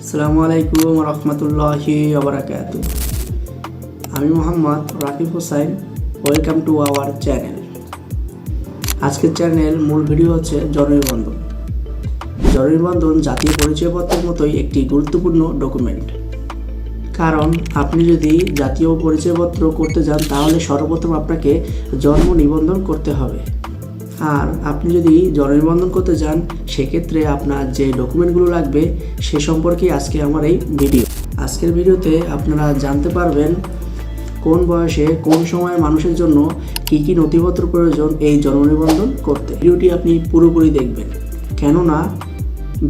আসসালামু আলাইকুম রহমতুল্লাহি ওয়া বারাকাতুহু। আমি Mohammad Rakib Hossain. Welcome to our channel. আজকের চ্যানেল মূল ভিডিও হচ্ছে জন্ম নিবন্ধন। জন্ম নিবন্ধন জাতীয় পরিচয়পত্রের মতোই একটি গুরুত্বপূর্ণ ডকুমেন্ট। কারণ আপনি যদি জাতীয় পরিচয়পত্র করতে যান তাহলে সর্বপ্রথম আপনাকে জন্ম নিবন্ধন করতে হবে। আর আপনি যদি জন্ম নিবন্ধন করতে যান সেক্ষেত্রে আপনার যে ডকুমেন্টগুলো লাগবে সে সম্পর্কে আজকে আমার এই ভিডিও। আজকের ভিডিওতে আপনারা জানতে পারবেন কোন বয়সে কোন সময়ে মানুষের জন্য কি কি নথিপত্র প্রয়োজন এই জন্ম নিবন্ধন করতে। ভিডিওটি আপনি পুরোপুরি দেখবেন, কেননা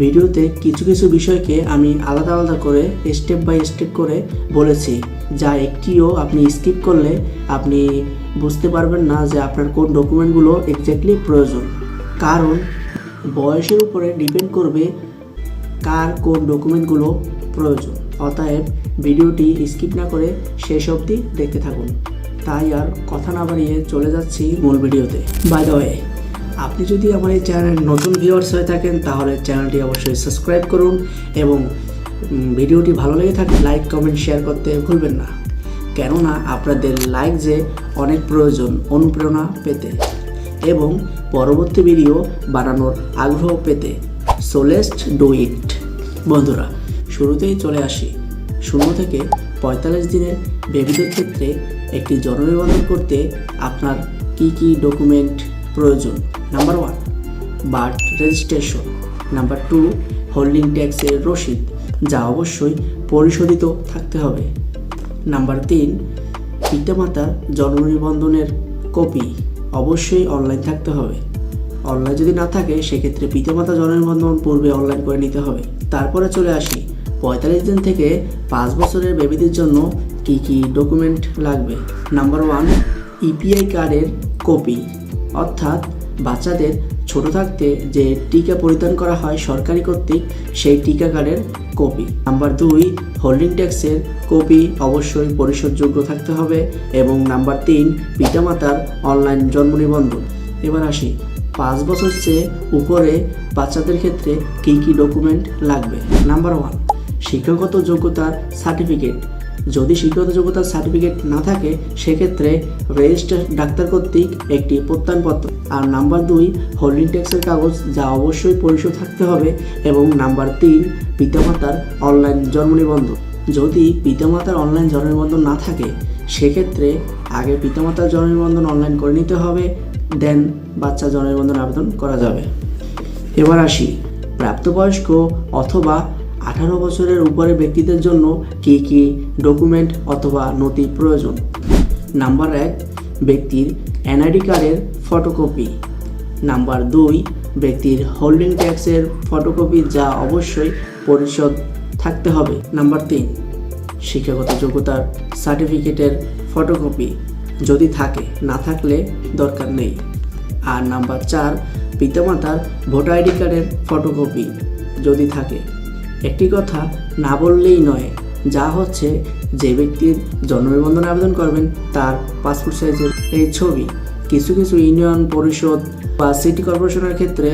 ভিডিওতে কিছু কিছু বিষয়কে আমি আলাদা আলাদা করে স্টেপ বাই স্টেপ করে বলেছি, যা একটিও আপনি স্কিপ করলে আপনি বুঝতে পারবেন না যে আপনার কোন ডকুমেন্টগুলো এক্স্যাক্টলি প্রয়োজন। কারণ বয়সের উপরে ডিপেন্ড করবে কার কোন ডকুমেন্টগুলো প্রয়োজন। অতএব ভিডিওটি স্কিপ না করে শেষ অবধি দেখতে থাকুন। তাই আর কথা না বাড়িয়ে চলে যাচ্ছি মূল ভিডিওতে। বাই দ্য ওয়ে, আপনি যদি আমার এই চ্যানেল নতুন ভিউয়ার্স হয়ে থাকেন তাহলে চ্যানেলটি অবশ্যই সাবস্ক্রাইব করুন এবং ভিডিওটি ভালো লেগে থাকলে লাইক কমেন্ট শেয়ার করতে ভুলবেন না, কেননা আপনাদের লাইক যে অনেক প্রয়োজন অনুপ্রেরণা পেতে এবং পরবর্তী ভিডিও বানানোর আগ্রহ পেতে। So let's do it. বন্ধুরা, শুরুতেই চলে আসি 0 থেকে 45 দিনের বেবিদের ক্ষেত্রে একটি জন্ম নিবন্ধন করতে আপনার কি কি ডকুমেন্ট প্রয়োজন। Number 1, birth registration. Number 2, holding ট্যাক্সের রসিদ, যা অবশ্যই পরিশোধিত থাকতে হবে। নাম্বার 3, পিতামাতার জন্ম নিবন্ধনের কপি অবশ্যই অনলাইন থাকতে হবে। অনলাইন যদি না থাকে সেক্ষেত্রে পিতামাতা জন্ম নিবন্ধন পূর্বে অনলাইন করে নিতে হবে। তারপরে চলে আসি 45 দিন থেকে 5 বছরের বেবিদের জন্য কি কি ডকুমেন্ট লাগবে। নাম্বার 1, ইপিআই কার্ডের কপি, অর্থাৎ বাচ্চাদের ছোট থাকতে যে টিকা পরিধান করা হয় সরকারি কর্তৃক সেই টিকা কার্ডের কপি। নাম্বার 2, হোল্ডিং ট্যাক্সের কপি অবশ্যই পরিশোধযোগ্য থাকতে হবে। এবং নাম্বার 3, পিতামাতার অনলাইন জন্ম নিবন্ধন। এবার আসি 5 বছর চেয়ে উপরে বাচ্চাদের ক্ষেত্রে কী কী ডকুমেন্ট লাগবে। নাম্বার 1, শিক্ষাগত যোগ্যতার সার্টিফিকেট। যদি শিক্ষাগত যোগ্যতার সার্টিফিকেট না থাকে সেক্ষেত্রে রেজিস্টার ডাক্তার কর্তৃক একটি প্রত্যয়নপত্র। আর নাম্বার 2, হোল্ডিং ট্যাক্সের কাগজ, যা অবশ্যই পরিশোধ থাকতে হবে। এবং নাম্বার 3, পিতামাতার অনলাইন জন্ম নিবন্ধন। যদি পিতামাতার অনলাইন জন্ম নিবন্ধন না থাকে সেক্ষেত্রে আগে পিতামাতার জন্ম নিবন্ধন অনলাইন করে নিতে হবে, দেন বাচ্চা জন্ম নিবন্ধন আবেদন করা যাবে। এবার আসি প্রাপ্তবয়স্ক অথবা 18 বছরের উপরে ব্যক্তিদের জন্য কি কি ডকুমেন্ট অথবা নথি প্রয়োজন। নাম্বার 1, ব্যক্তির এনআইডি কার্ডের ফটোকপি। নাম্বার 2, ব্যক্তির হোল্ডিং ট্যাক্সের ফটোকপি, যা অবশ্যই পরিশোধ থাকতে হবে। নাম্বার 3, শিক্ষাগত যোগ্যতার সার্টিফিকেটের ফটোকপি, যদি থাকে, না থাকলে দরকার নেই। আর নাম্বার 4, পিতামাতার ভোটার আইডি কার্ডের ফটোকপি, যদি থাকে। একটি কথা না বললেই নয়, যা হচ্ছে যে ব্যক্তির জন্ম নিবন্ধন আবেদন করবেন তার পাসপোর্ট সাইজের এই ছবি কিছু কিছু ইউনিয়ন পরিষদ বা সিটি কর্পোরেশনের ক্ষেত্রে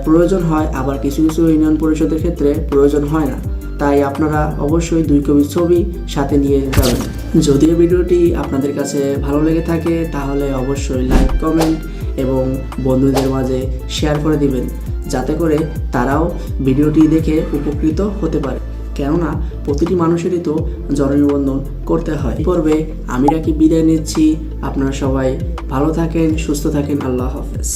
প্রয়োজন হয়, আবার কিছু কিছু ইউনিয়ন পরিষদের ক্ষেত্রে প্রয়োজন হয় না। তাই আপনারা অবশ্যই 2 কপি ছবি সাথে নিয়ে যাবেন। যদি ভিডিওটি আপনাদের কাছে ভালো লেগে থাকে তাহলে অবশ্যই লাইক কমেন্ট এবং বন্ধুদের মাঝে শেয়ার করে দিবেন, যাতে করে তারাও ভিডিওটি দেখে উপকৃত হতে পারে, কেননা প্রতিটি মানুষেরই তো জন্ম নিবন্ধন করতে হয়। এই পর্বে আমি রাকিব বিদায় নিচ্ছি। আপনারা সবাই ভালো থাকেন, সুস্থ থাকেন। আল্লাহ হাফেজ।